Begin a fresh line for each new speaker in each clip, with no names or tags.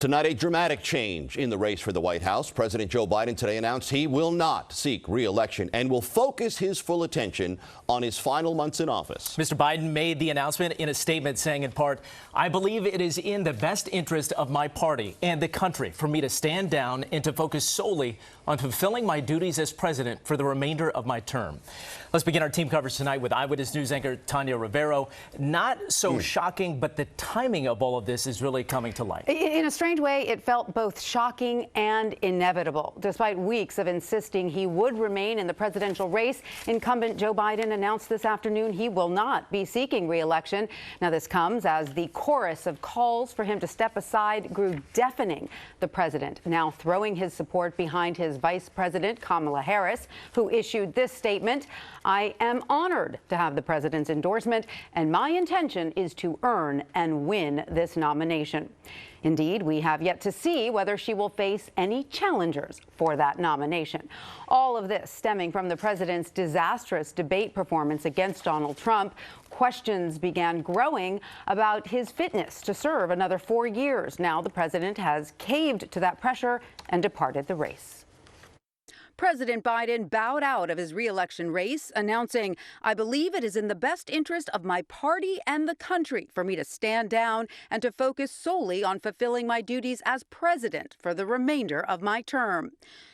Tonight, a dramatic change in the race for the White House. President Joe Biden today announced he will not seek re-election and will focus his full attention on his final months in office.
Mr. Biden made the announcement in a statement saying, in part, "I believe it is in the best interest of my party and the country for me to stand down and to focus solely on fulfilling my duties as president for the remainder of my term." Let's begin our team coverage tonight with Eyewitness News anchor Tanya Rivero. Not so shocking, but the timing of all of this is really coming to light.
In a strange way, it felt both shocking and inevitable. Despite weeks of insisting he would remain in the presidential race, incumbent Joe Biden announced this afternoon he will not be seeking re-election. Now, this comes as the chorus of calls for him to step aside grew deafening. The president now throwing his support behind his vice president, Kamala Harris, who issued this statement: "I am honored to have the president's endorsement, and my intention is to earn and win this nomination." Indeed, we have yet to see whether she will face any challengers for that nomination. All of this stemming from the president's disastrous debate performance against Donald Trump. Questions began growing about his fitness to serve another 4 years. Now the president has caved to that pressure and departed the race. President Biden bowed out of his re-election race, announcing, "I believe it is in the best interest of my party and the country for me to stand down and to focus solely on fulfilling my duties as president for the remainder of my term."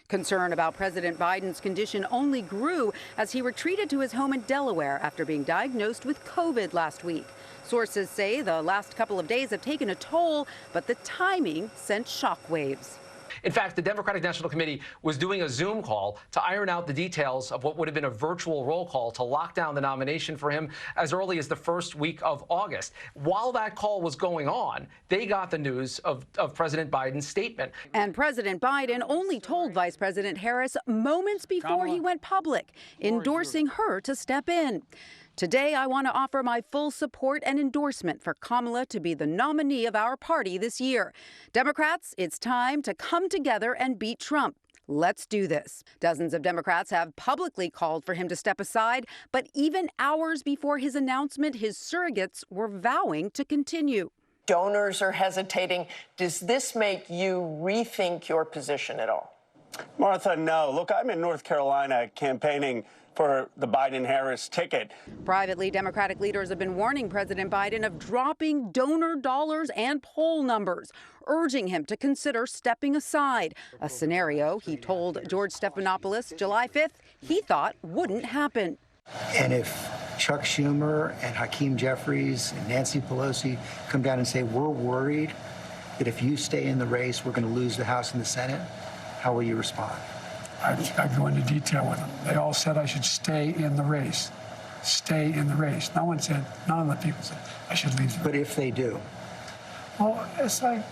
Concern about President Biden's condition only grew as he retreated to his home in Delaware after being diagnosed with COVID last week. Sources say the last couple of days have taken a toll, but the timing sent shockwaves.
In fact, the Democratic National Committee was doing a Zoom call to iron out the details of what would have been a virtual roll call to lock down the nomination for him as early as the first week of August. While that call was going on, they got the news of President Biden's statement.
And President Biden only told Vice President Harris moments before he went public, endorsing her to step in. "Today, I want to offer my full support and endorsement for Kamala to be the nominee of our party this year. Democrats, it's time to come together and beat Trump. Let's do this." Dozens of Democrats have publicly called for him to step aside, but even hours before his announcement, his surrogates were vowing to continue.
Donors are hesitating. Does this make you rethink your position at all?
Martha, no. Look, I'm in North Carolina campaigning for the Biden-Harris ticket.
Privately, Democratic leaders have been warning President Biden of dropping donor dollars and poll numbers, urging him to consider stepping aside, a scenario he told George Stephanopoulos July 5th he thought wouldn't happen.
And if Chuck Schumer and Hakeem Jeffries and Nancy Pelosi come down and say, "We're worried that if you stay in the race, we're going to lose the House and the Senate," how will you respond?
I go into detail with them. They all said I should stay in the race. Stay in the race. None of the people said I should leave.
But if they do?
Well, it's like,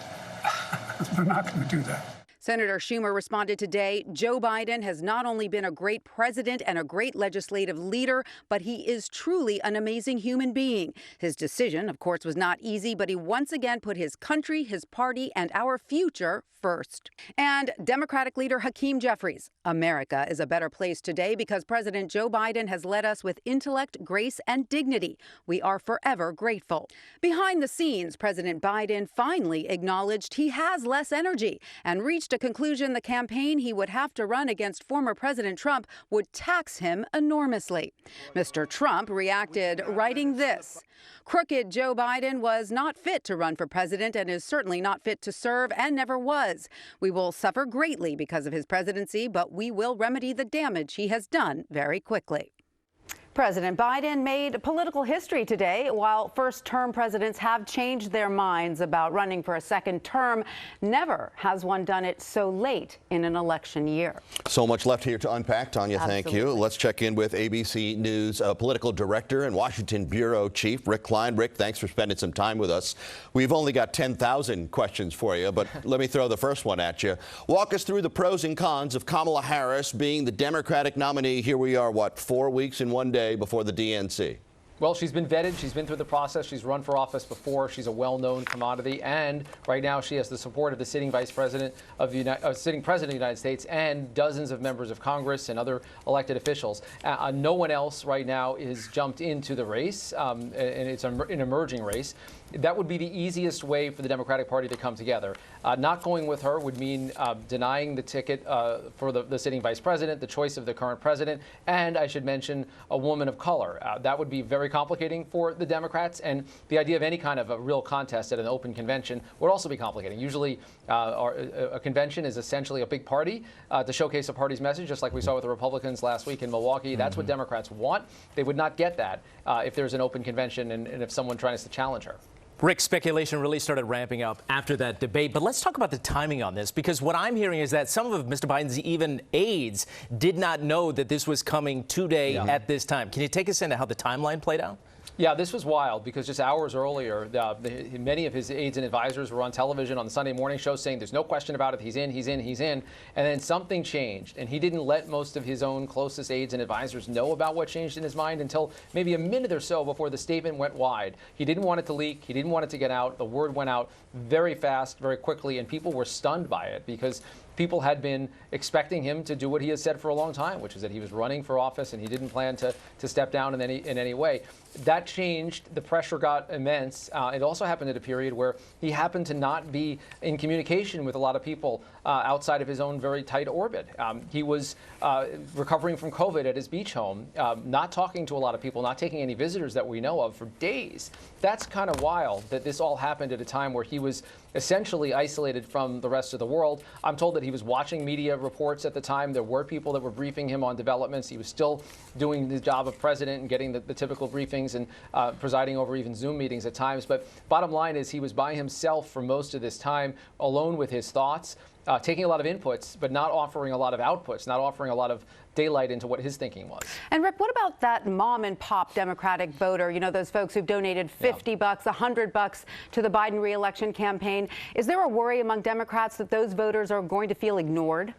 they're not going to do that.
Senator Schumer responded today, "Joe Biden has not only been a great president and a great legislative leader, but he is truly an amazing human being. His decision, of course, was not easy, but he once again put his country, his party, and our future first." And Democratic leader Hakeem Jeffries, "America is a better place today because President Joe Biden has led us with intellect, grace, and dignity. We are forever grateful." Behind the scenes, President Biden finally acknowledged he has less energy and reached a conclusion the campaign he would have to run against former President Trump would tax him enormously. Mr. Trump reacted, writing this: "Crooked Joe Biden was not fit to run for president and is certainly not fit to serve and never was. We will suffer greatly because of his presidency, but we will remedy the damage he has done very quickly." President Biden made political history today. While first-term presidents have changed their minds about running for a second term, never has one done it so late in an election year.
So much left here to unpack. Tanya, thank you. Let's check in with ABC News political director and Washington bureau chief Rick Klein. Rick, thanks for spending some time with us. We've only got 10,000 questions for you, but let me throw the first one at you. Walk us through the pros and cons of Kamala Harris being the Democratic nominee. Here we are, 4 weeks and 1 day before the DNC.
Well, she's been vetted. She's been through the process. She's run for office before. She's a well-known commodity, and right now she has the support of the sitting president of the United States and dozens of members of Congress and other elected officials. No one else right now is jumped into the race, and it's an emerging race. that would be the easiest way for the Democratic Party to come together. Not going with her would mean denying the ticket for the sitting vice president, the choice of the current president, and I should mention a woman of color. That would be very complicating for the Democrats, and the idea of any kind of a real contest at an open convention would also be complicating. Usually a convention is essentially a big party to showcase a party's message, just like we saw with the Republicans last week in Milwaukee. That's what Democrats want. They would not get that if there's an open convention and if someone tries to challenge her.
Rick, speculation really started ramping up after that debate. But let's talk about the timing on this, because what I'm hearing is that some of Mr. Biden's even aides did not know that this was coming today at this time. Can you take us into how the timeline played out?
Yeah, this was wild because just hours earlier, many of his aides and advisors were on television on the Sunday morning show saying there's no question about it. He's in, he's in, he's in. And then something changed. And he didn't let most of his own closest aides and advisors know about what changed in his mind until maybe a minute or so before the statement went wide. He didn't want it to leak. He didn't want it to get out. The word went out very fast, very quickly, and people were stunned by it because people had been expecting him to do what he has said for a long time, which is that he was running for office and he didn't plan to step down in any way. That changed. The pressure got immense. It also happened at a period where he happened to not be in communication with a lot of people outside of his own very tight orbit. He was recovering from COVID at his beach home, not talking to a lot of people, not taking any visitors that we know of for days. That's kind of wild that this all happened at a time where he was essentially isolated from the rest of the world. I'm told that he was watching media reports at the time. There were people that were briefing him on developments. He was still doing the job of president and getting the typical briefings and presiding over even Zoom meetings at times. But bottom line is he was by himself for most of this time, alone with his thoughts, taking a lot of inputs, but not offering a lot of outputs, not offering a lot of daylight into what his thinking was.
And Rick, what about that mom and pop Democratic voter? You know, those folks who've donated $50, $100 to the Biden re-election campaign. Is there a worry among Democrats that those voters are going to feel ignored?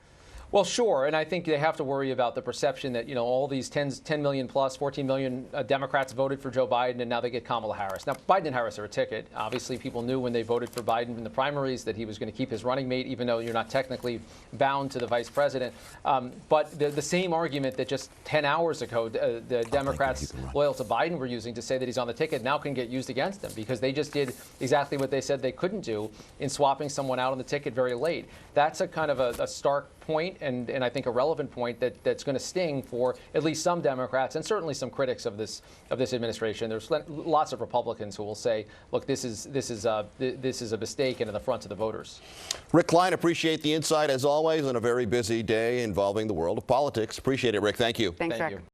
Well, sure, and I think they have to worry about the perception that, you know, all these 10 million plus, 14 million Democrats voted for Joe Biden, and now they get Kamala Harris. Now, Biden and Harris are a ticket. Obviously, people knew when they voted for Biden in the primaries that he was going to keep his running mate, even though you're not technically bound to the vice president. But the same argument that just 10 hours ago the Democrats loyal to Biden were using to say that he's on the ticket now can get used against them because they just did exactly what they said they couldn't do in swapping someone out on the ticket very late. That's a kind of a stark point and I think a relevant point that's going to sting for at least some Democrats and certainly some critics of this administration. There's lots of Republicans who will say, look, this is a mistake and an affront to the voters.
Rick Klein, appreciate the insight as always on a very busy day involving the world of politics. Appreciate it, Rick. Thank you.
Thanks,
Thank
Rick.
you.